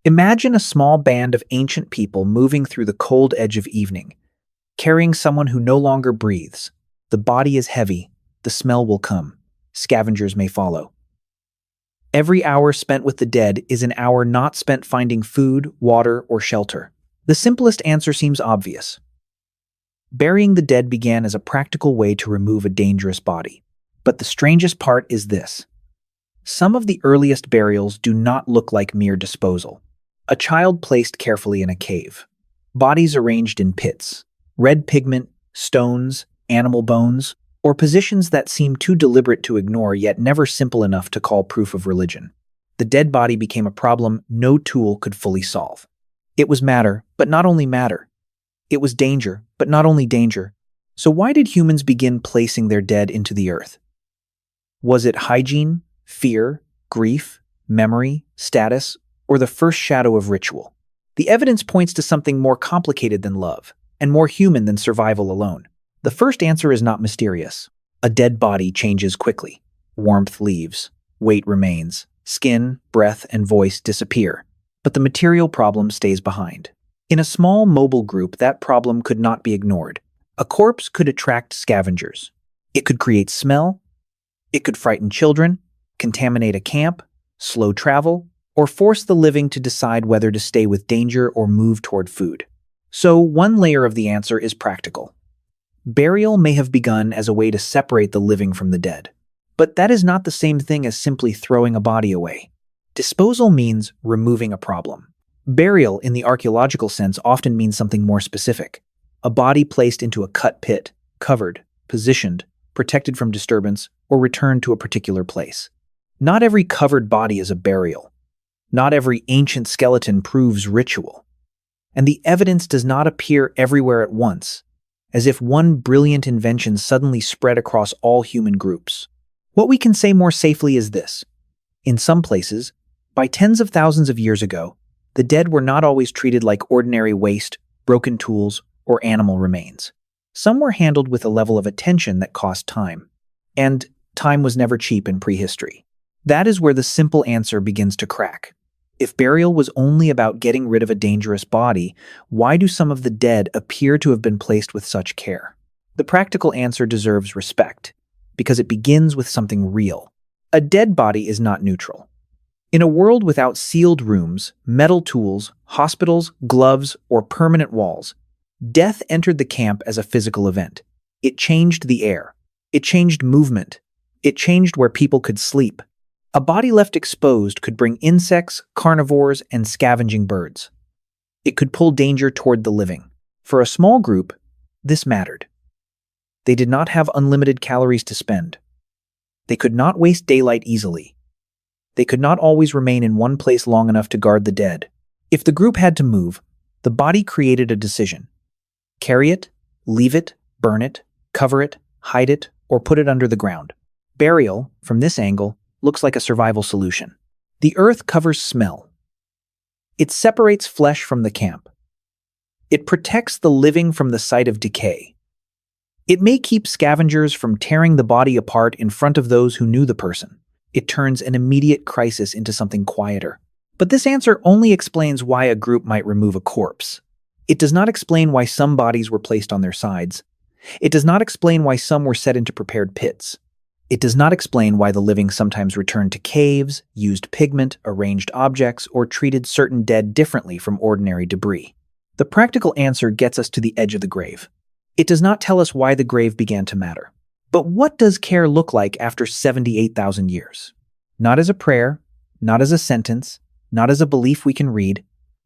Imagine a small band of ancient people moving through the cold edge of evening, carrying someone who no longer breathes. The body is heavy, the smell will come. Scavengers may follow. Every hour spent with the dead is an hour not spent finding food, water, or shelter. The simplest answer seems obvious. Burying the dead began as a practical way to remove a dangerous body. But the strangest part is this. Some of the earliest burials do not look like mere disposal. A child placed carefully in a cave. Bodies arranged in pits. Red pigment, stones, animal bones, or positions that seem too deliberate to ignore yet never simple enough to call proof of religion. The dead body became a problem no tool could fully solve. It was matter, but not only matter. It was danger, but not only danger. So why did humans begin placing their dead into the earth? Was it hygiene, fear, grief, memory, status, or the first shadow of ritual? The evidence points to something more complicated than love, and more human than survival alone. The first answer is not mysterious. A dead body changes quickly. Warmth leaves, weight remains, skin, breath, and voice disappear, but the material problem stays behind. In a small mobile group, that problem could not be ignored. A corpse could attract scavengers. It could create smell. It could frighten children, contaminate a camp, slow travel, or force the living to decide whether to stay with danger or move toward food. So, one layer of the answer is practical. Burial may have begun as a way to separate the living from the dead. But that is not the same thing as simply throwing a body away. Disposal means removing a problem. Burial, in the archaeological sense, often means something more specific. A body placed into a cut pit, covered, positioned, protected from disturbance, or returned to a particular place. Not every covered body is a burial. Not every ancient skeleton proves ritual. And the evidence does not appear everywhere at once, as if one brilliant invention suddenly spread across all human groups. What we can say more safely is this. In some places, by tens of thousands of years ago, the dead were not always treated like ordinary waste, broken tools, or animal remains. Some were handled with a level of attention that cost time. And time was never cheap in prehistory. That is where the simple answer begins to crack. If burial was only about getting rid of a dangerous body, why do some of the dead appear to have been placed with such care? The practical answer deserves respect, because it begins with something real. A dead body is not neutral. In a world without sealed rooms, metal tools, hospitals, gloves, or permanent walls, death entered the camp as a physical event. It changed the air. It changed movement. It changed where people could sleep. A body left exposed could bring insects, carnivores, and scavenging birds. It could pull danger toward the living. For a small group, this mattered. They did not have unlimited calories to spend. They could not waste daylight easily. They could not always remain in one place long enough to guard the dead. If the group had to move, the body created a decision. Carry it, leave it, burn it, cover it, hide it, or put it under the ground. Burial, from this angle, looks like a survival solution. The earth covers smell. It separates flesh from the camp. It protects the living from the sight of decay. It may keep scavengers from tearing the body apart in front of those who knew the person. It turns an immediate crisis into something quieter. But this answer only explains why a group might remove a corpse. It does not explain why some bodies were placed on their sides. It does not explain why some were set into prepared pits. It does not explain why the living sometimes returned to caves, used pigment, arranged objects, or treated certain dead differently from ordinary debris. The practical answer gets us to the edge of the grave. It does not tell us why the grave began to matter. But what does care look like after 78,000 years? Not as a prayer, not as a sentence, not as a belief we can read.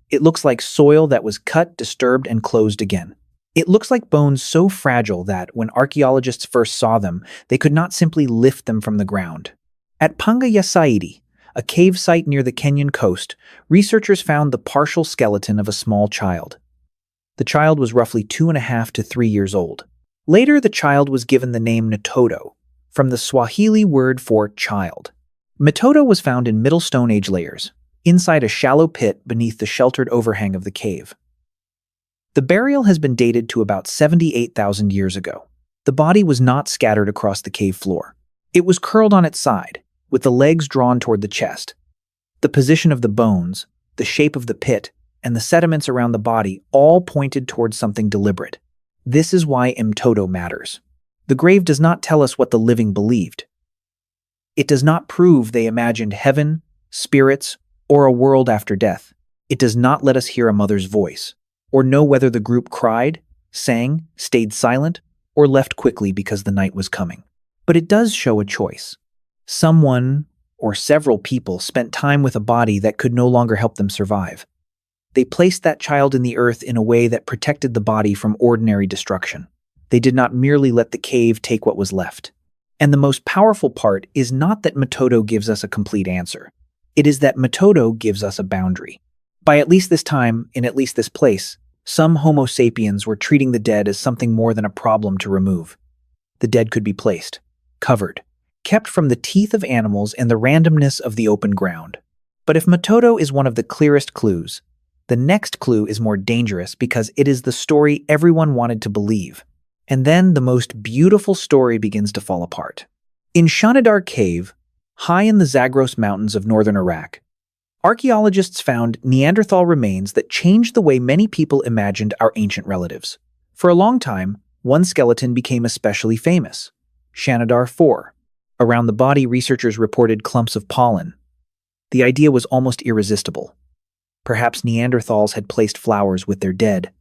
It looks like soil that was cut, disturbed, and closed again. It looks like bones so fragile that, when archaeologists first saw them, they could not simply lift them from the ground. At Panga Saidi, a cave site near the Kenyan coast, researchers found the partial skeleton of a small child. The child was roughly 2.5 to 3 years old. Later, the child was given the name Mtoto, from the Swahili word for child. Mtoto was found in Middle Stone Age layers, inside a shallow pit beneath the sheltered overhang of the cave. The burial has been dated to about 78,000 years ago. The body was not scattered across the cave floor. It was curled on its side, with the legs drawn toward the chest. The position of the bones, the shape of the pit, and the sediments around the body all pointed towards something deliberate. This is why mtoto matters. The grave does not tell us what the living believed. It does not prove they imagined heaven, spirits, or a world after death. It does not let us hear a mother's voice, or know whether the group cried, sang, stayed silent, or left quickly because the night was coming. But it does show a choice. Someone, or several people, spent time with a body that could no longer help them survive. They placed that child in the earth in a way that protected the body from ordinary destruction. They did not merely let the cave take what was left. And the most powerful part is not that metodo gives us a complete answer. It is that metodo gives us a boundary. By at least this time, in at least this place, some Homo sapiens were treating the dead as something more than a problem to remove. The dead could be placed, covered, kept from the teeth of animals and the randomness of the open ground. But if metodo is one of the clearest clues, the next clue is more dangerous because it is the story everyone wanted to believe. And then the most beautiful story begins to fall apart. In Shanidar Cave, high in the Zagros Mountains of northern Iraq, archaeologists found Neanderthal remains that changed the way many people imagined our ancient relatives. For a long time, one skeleton became especially famous, Shanidar 4. Around the body, researchers reported clumps of pollen. The idea was almost irresistible. Perhaps Neanderthals had placed flowers with their dead.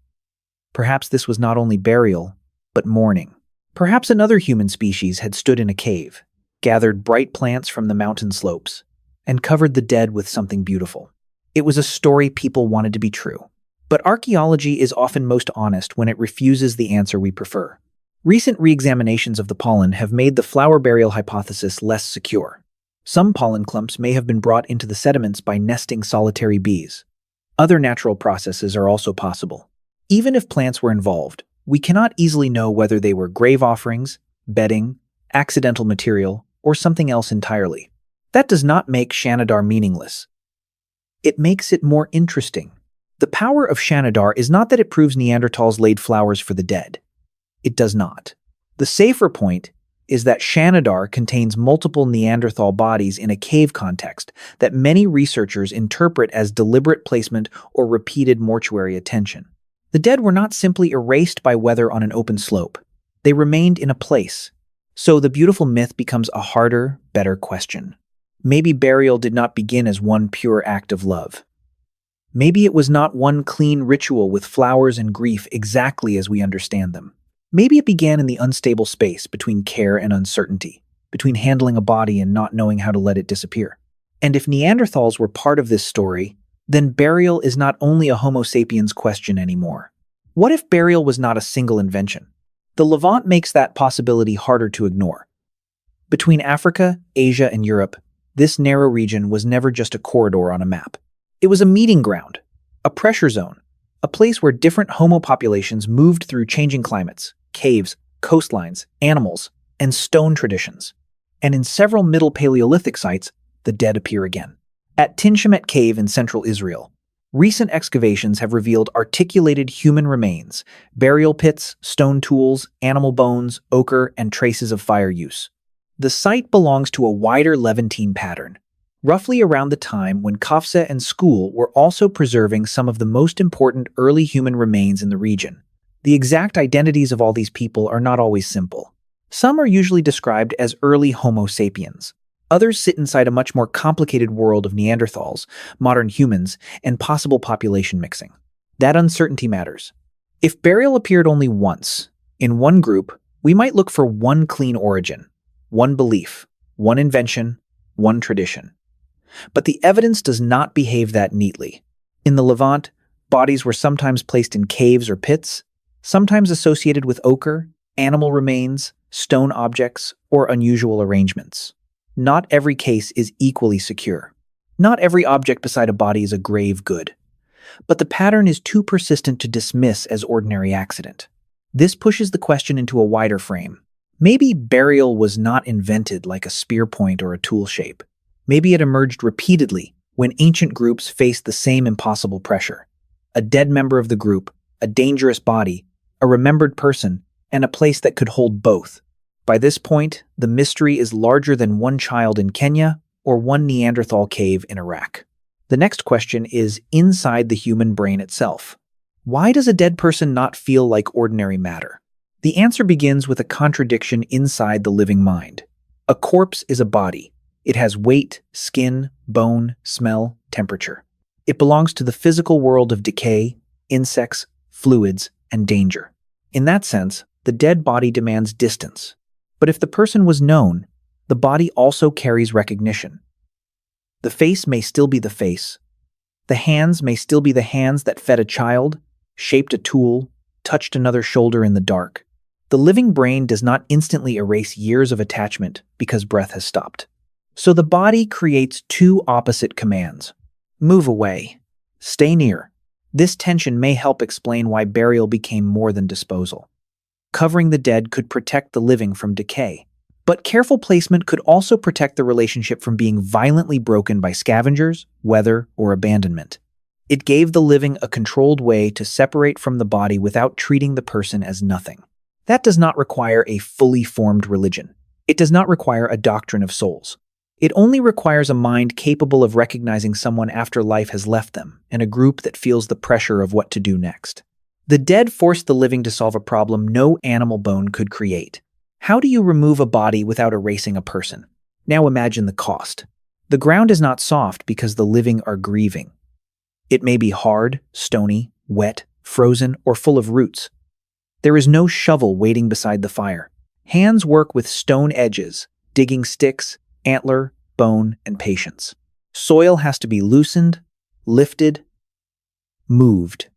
Perhaps this was not only burial, but mourning. Perhaps another human species had stood in a cave, gathered bright plants from the mountain slopes, and covered the dead with something beautiful. It was a story people wanted to be true. But archaeology is often most honest when it refuses the answer we prefer. Recent re-examinations of the pollen have made the flower burial hypothesis less secure. Some pollen clumps may have been brought into the sediments by nesting solitary bees. Other natural processes are also possible. Even if plants were involved, we cannot easily know whether they were grave offerings, bedding, accidental material, or something else entirely. That does not make Shanidar meaningless. It makes it more interesting. The power of Shanidar is not that it proves Neanderthals laid flowers for the dead. It does not. The safer point is that Shanidar contains multiple Neanderthal bodies in a cave context that many researchers interpret as deliberate placement or repeated mortuary attention. The dead were not simply erased by weather on an open slope. They remained in a place. So the beautiful myth becomes a harder, better question. Maybe burial did not begin as one pure act of love. Maybe it was not one clean ritual with flowers and grief exactly as we understand them. Maybe it began in the unstable space between care and uncertainty, between handling a body and not knowing how to let it disappear. And if Neanderthals were part of this story, then burial is not only a Homo sapiens question anymore. What if burial was not a single invention? The Levant makes that possibility harder to ignore. Between Africa, Asia, and Europe, this narrow region was never just a corridor on a map. It was a meeting ground, a pressure zone, a place where different Homo populations moved through changing climates, caves, coastlines, animals, and stone traditions. And in several Middle Paleolithic sites, the dead appear again. At Tinshemet Cave in central Israel, recent excavations have revealed articulated human remains, burial pits, stone tools, animal bones, ochre, and traces of fire use. The site belongs to a wider Levantine pattern, roughly around the time when Kafsa and School were also preserving some of the most important early human remains in the region. The exact identities of all these people are not always simple. Some are usually described as early Homo sapiens. Others sit inside a much more complicated world of Neanderthals, modern humans, and possible population mixing. That uncertainty matters. If burial appeared only once, in one group, we might look for one clean origin, one belief, one invention, one tradition. But the evidence does not behave that neatly. In the Levant, bodies were sometimes placed in caves or pits, sometimes associated with ochre, animal remains, stone objects, or unusual arrangements. Not every case is equally secure. Not every object beside a body is a grave good. But the pattern is too persistent to dismiss as ordinary accident. This pushes the question into a wider frame. Maybe burial was not invented like a spear point or a tool shape. Maybe it emerged repeatedly when ancient groups faced the same impossible pressure. A dead member of the group, a dangerous body, a remembered person, and a place that could hold both. By this point, the mystery is larger than one child in Kenya or one Neanderthal cave in Iraq. The next question is inside the human brain itself. Why does a dead person not feel like ordinary matter? The answer begins with a contradiction inside the living mind. A corpse is a body. It has weight, skin, bone, smell, temperature. It belongs to the physical world of decay, insects, fluids, and danger. In that sense, the dead body demands distance. But if the person was known, the body also carries recognition. The face may still be the face. The hands may still be the hands that fed a child, shaped a tool, touched another shoulder in the dark. The living brain does not instantly erase years of attachment because breath has stopped. So the body creates two opposite commands. Move away. Stay near. This tension may help explain why burial became more than disposal. Covering the dead could protect the living from decay. But careful placement could also protect the relationship from being violently broken by scavengers, weather, or abandonment. It gave the living a controlled way to separate from the body without treating the person as nothing. That does not require a fully formed religion. It does not require a doctrine of souls. It only requires a mind capable of recognizing someone after life has left them, and a group that feels the pressure of what to do next. The dead forced the living to solve a problem no animal bone could create. How do you remove a body without erasing a person? Now imagine the cost. The ground is not soft because the living are grieving. It may be hard, stony, wet, frozen, or full of roots. There is no shovel waiting beside the fire. Hands work with stone edges, digging sticks, antler, bone, and patience. Soil has to be loosened, lifted, moved.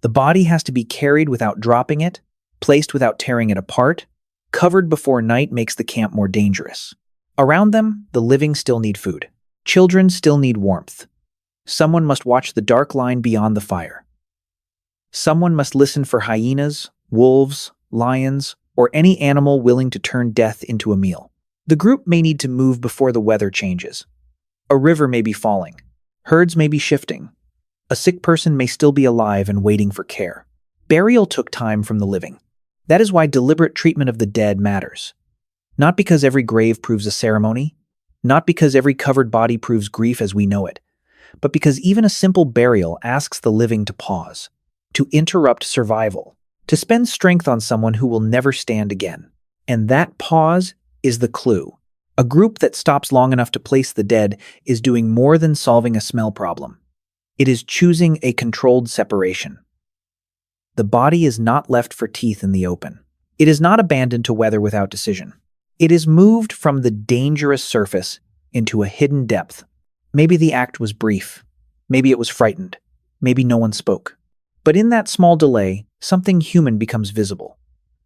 The body has to be carried without dropping it, placed without tearing it apart. Covered before night makes the camp more dangerous. Around them, the living still need food. Children still need warmth. Someone must watch the dark line beyond the fire. Someone must listen for hyenas, wolves, lions, or any animal willing to turn death into a meal. The group may need to move before the weather changes. A river may be falling. Herds may be shifting. A sick person may still be alive and waiting for care. Burial took time from the living. That is why deliberate treatment of the dead matters. Not because every grave proves a ceremony, not because every covered body proves grief as we know it, but because even a simple burial asks the living to pause, to interrupt survival, to spend strength on someone who will never stand again. And that pause is the clue. A group that stops long enough to place the dead is doing more than solving a smell problem. It is choosing a controlled separation. The body is not left for teeth in the open. It is not abandoned to weather without decision. It is moved from the dangerous surface into a hidden depth. Maybe the act was brief. Maybe it was frightened. Maybe no one spoke. But in that small delay, something human becomes visible.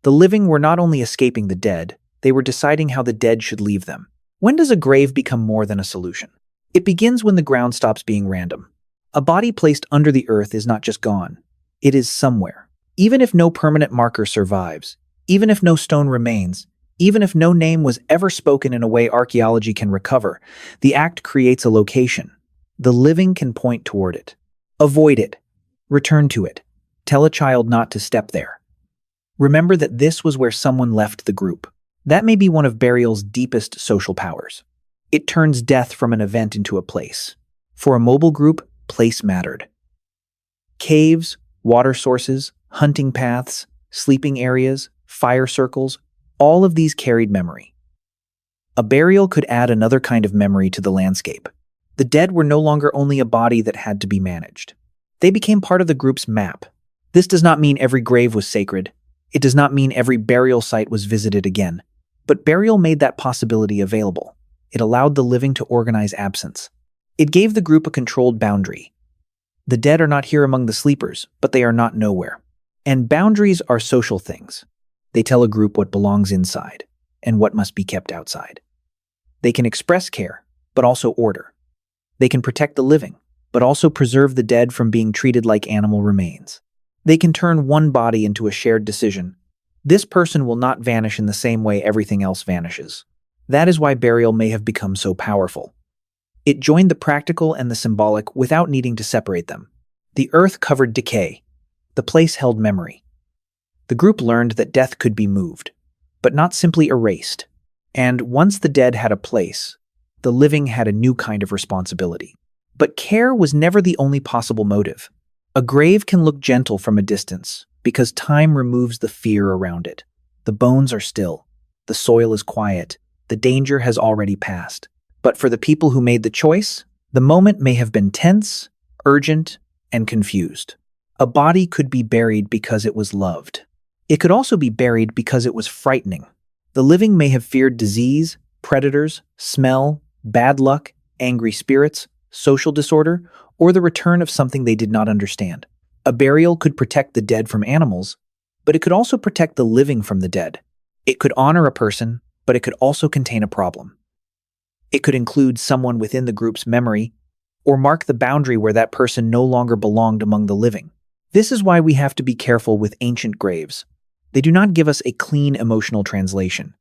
The living were not only escaping the dead, they were deciding how the dead should leave them. When does a grave become more than a solution? It begins when the ground stops being random. A body placed under the earth is not just gone. It is somewhere. Even if no permanent marker survives, even if no stone remains, even if no name was ever spoken in a way archaeology can recover, the act creates a location. The living can point toward it. Avoid it. Return to it. Tell a child not to step there. Remember that this was where someone left the group. That may be one of burial's deepest social powers. It turns death from an event into a place. For a mobile group, place mattered. Caves, water sources, hunting paths, sleeping areas, fire circles, all of these carried memory. A burial could add another kind of memory to the landscape. The dead were no longer only a body that had to be managed. They became part of the group's map. This does not mean every grave was sacred. It does not mean every burial site was visited again. But burial made that possibility available. It allowed the living to organize absence. It gave the group a controlled boundary. The dead are not here among the sleepers, but they are not nowhere. And boundaries are social things. They tell a group what belongs inside and what must be kept outside. They can express care, but also order. They can protect the living, but also preserve the dead from being treated like animal remains. They can turn one body into a shared decision. This person will not vanish in the same way everything else vanishes. That is why burial may have become so powerful. It joined the practical and the symbolic without needing to separate them. The earth covered decay. The place held memory. The group learned that death could be moved, but not simply erased. And once the dead had a place, the living had a new kind of responsibility. But care was never the only possible motive. A grave can look gentle from a distance because time removes the fear around it. The bones are still. The soil is quiet. The danger has already passed. But for the people who made the choice, the moment may have been tense, urgent, and confused. A body could be buried because it was loved. It could also be buried because it was frightening. The living may have feared disease, predators, smell, bad luck, angry spirits, social disorder, or the return of something they did not understand. A burial could protect the dead from animals, but it could also protect the living from the dead. It could honor a person, but it could also contain a problem. It could include someone within the group's memory, or mark the boundary where that person no longer belonged among the living. This is why we have to be careful with ancient graves. They do not give us a clean emotional translation.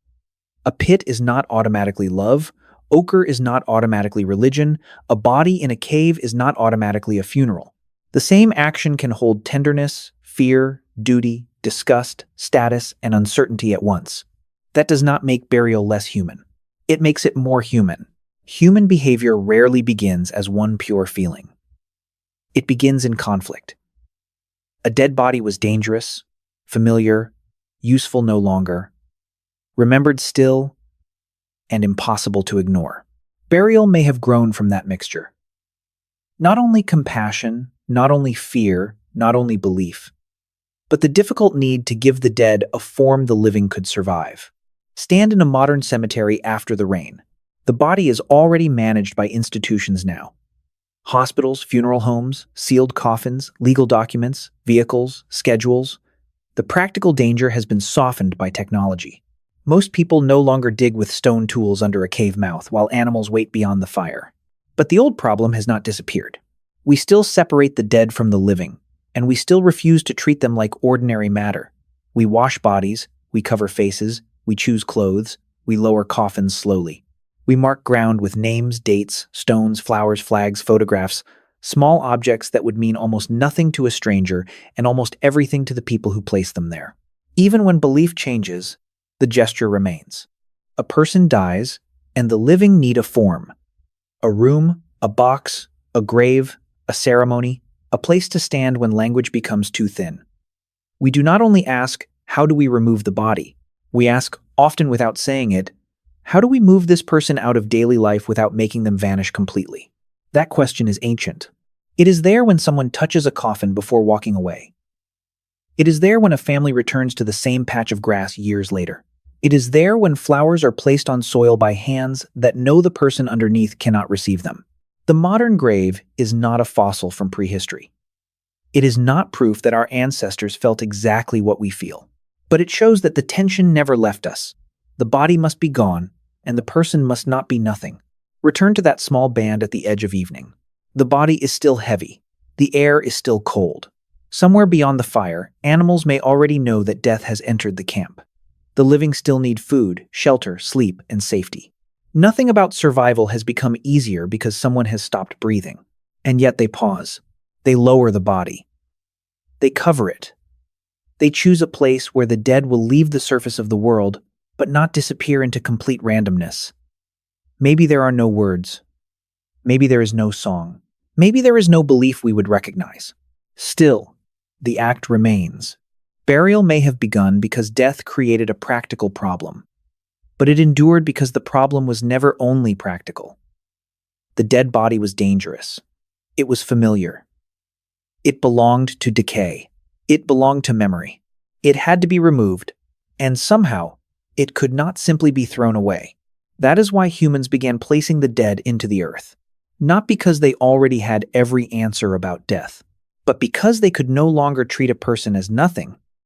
A pit is not automatically love, ochre is not automatically religion, a body in a cave is not automatically a funeral. The same action can hold tenderness, fear, duty, disgust, status, and uncertainty at once. That does not make burial less human. It makes it more human. Human behavior rarely begins as one pure feeling. It begins in conflict. A dead body was dangerous, familiar, useful no longer, remembered still, and impossible to ignore. Burial may have grown from that mixture. Not only compassion, not only fear, not only belief, but the difficult need to give the dead a form the living could survive. Stand in a modern cemetery after the rain. The body is already managed by institutions now. Hospitals, funeral homes, sealed coffins, legal documents, vehicles, schedules. The practical danger has been softened by technology. Most people no longer dig with stone tools under a cave mouth while animals wait beyond the fire. But the old problem has not disappeared. We still separate the dead from the living, and we still refuse to treat them like ordinary matter. We wash bodies, we cover faces, we choose clothes, we lower coffins slowly. We mark ground with names, dates, stones, flowers, flags, photographs, small objects that would mean almost nothing to a stranger and almost everything to the people who placed them there. Even when belief changes, the gesture remains. A person dies, and the living need a form. A room, a box, a grave, a ceremony, a place to stand when language becomes too thin. We do not only ask, how do we remove the body? We ask, often without saying it, how do we move this person out of daily life without making them vanish completely? That question is ancient. It is there when someone touches a coffin before walking away. It is there when a family returns to the same patch of grass years later. It is there when flowers are placed on soil by hands that know the person underneath cannot receive them. The modern grave is not a fossil from prehistory. It is not proof that our ancestors felt exactly what we feel. But it shows that the tension never left us. The body must be gone, and the person must not be nothing. Return to that small band at the edge of evening. The body is still heavy. The air is still cold. Somewhere beyond the fire, animals may already know that death has entered the camp. The living still need food, shelter, sleep, and safety. Nothing about survival has become easier because someone has stopped breathing. And yet they pause. They lower the body. They cover it. They choose a place where the dead will leave the surface of the world, but not disappear into complete randomness. Maybe there are no words. Maybe there is no song. Maybe there is no belief we would recognize. Still, the act remains. Burial may have begun because death created a practical problem, but it endured because the problem was never only practical. The dead body was dangerous. It was familiar. It belonged to decay. It belonged to memory. It had to be removed, and somehow, it could not simply be thrown away. That is why humans began placing the dead into the earth. Not because they already had every answer about death, but because they could no longer treat a person as nothing.